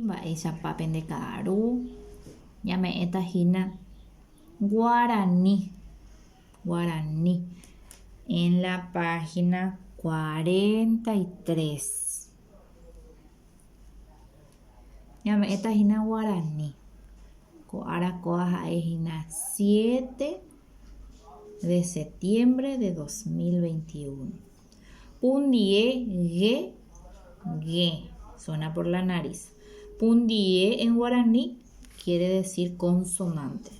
Mba'éichapa ndekaru ñame'ẽtahína Guaraní en la página 43. Ñame'ẽtahína Guaraní ko arakuva ha'éhína 7 de septiembre de 2021. Pundie gue suena por la nariz. Pundie en guaraní quiere decir consonante.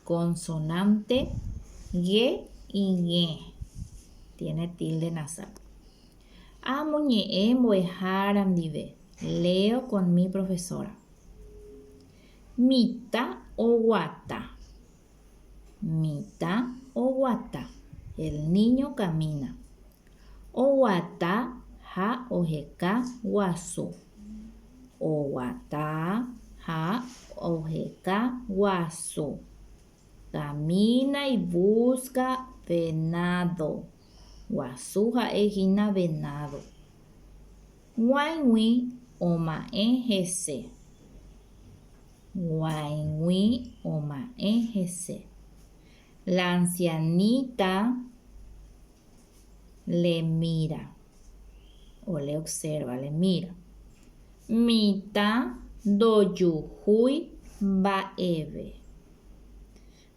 Consonante gue y ñe. Tiene tilde nasal. Amoñe'ẽ mbo'ehára ndive. Leo con mi profesora. Mita oguata. Mita oguata. El niño camina. Oguata ha ojeka guasu. Oguata ha ojeka guasu. Camina y busca venado. Guasu ha'éhína venado. G̃uaig̃ui oma'ẽ hese. G̃uaig̃ui oma'ẽ hese. La ancianita le mira o le observa, le mira. Mita ndojuhúi mba'eve.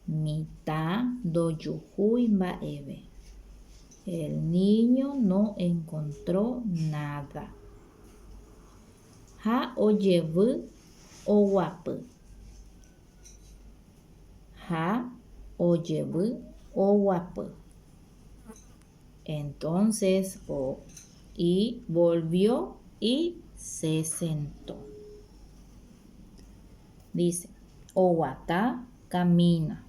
Mita ndojuhúi mba'eve. El niño no encontró nada. Ha ojevy oguapy. Ha ojevy oguapy. Entonces, y volvió y se sentó. Dice, oguata, camina.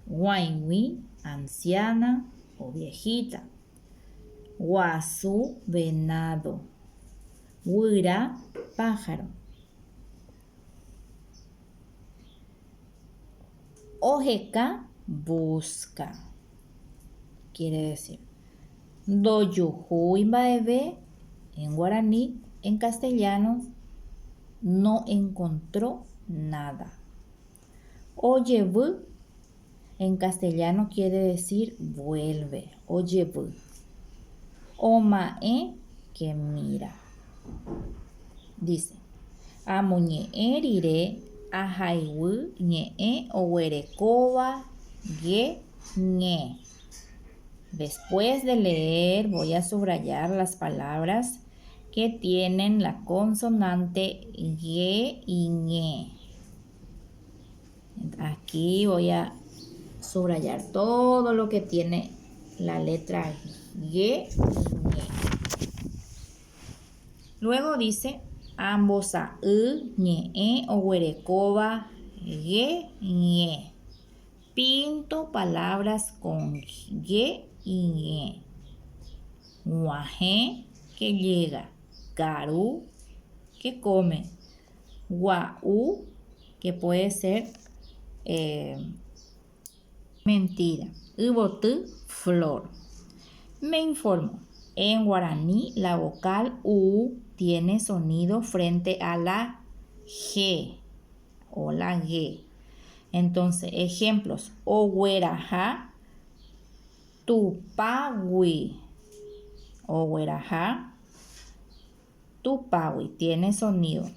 G̃uaig̃ui, anciana o viejita. Guasu, venado. Guyra, pájaro. Ojeka, busca. Quiere decir, ndojuhúi mba'eve en guaraní, en castellano, no encontró nada. Ojevy en castellano quiere decir vuelve. Ojevy. Oma'ẽ, que mira. Dice, amoñe'ẽ rire ahayhu ñe'ẽ oguerekóva gue ñe. Después de leer, voy a subrayar las palabras que tienen la consonante gue y ñe. Aquí voy a subrayar todo lo que tiene la letra gue y ñe. Luego dice, ambosa'y ñe'ẽ oguerekóva gue ñe. Pinto palabras con gue y ñe. Guajé, que llega. Garú, que come. Gua'u, que puede ser mentira. Yvoty, flor. Me informo. En guaraní, la vocal U tiene sonido frente a la G o la G. Entonces, ejemplos. Ogueraja, tupagui. Ogueraja, tupagui. Tiene sonido.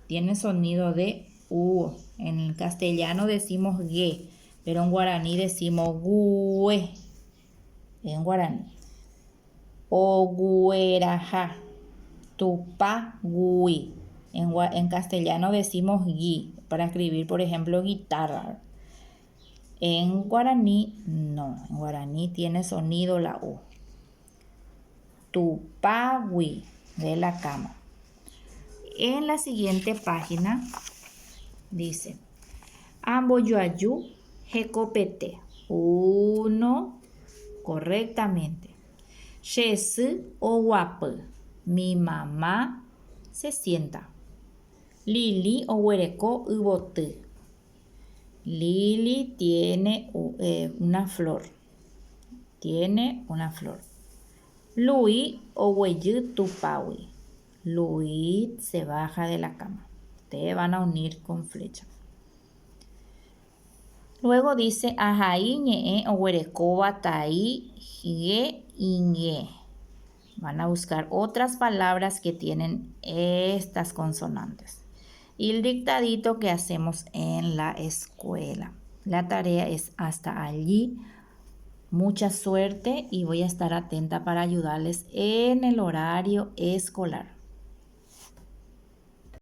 Tiene sonido de U. En el castellano decimos G, pero en guaraní decimos gue. En guaraní. Ogueraja, tupagui. En castellano decimos gui, para escribir, por ejemplo, guitarra. En guaraní, no. En guaraní tiene sonido la U. Tupagui, de la cama. En la siguiente página dice, amboyoayu hekopete. 1, correctamente. Chesy oguapy. Mi mamá se sienta. Lili oguereko yvoty. Lili tiene una flor. Tiene una flor. Luis ogueyy tupagui. Luis se baja de la cama. Ustedes van a unir con flecha. Luego dice ajai ñe'e oguerekóva tai ge inge. Van a buscar otras palabras que tienen estas consonantes. Y el dictadito que hacemos en la escuela. La tarea es hasta allí. Mucha suerte y voy a estar atenta para ayudarles en el horario escolar.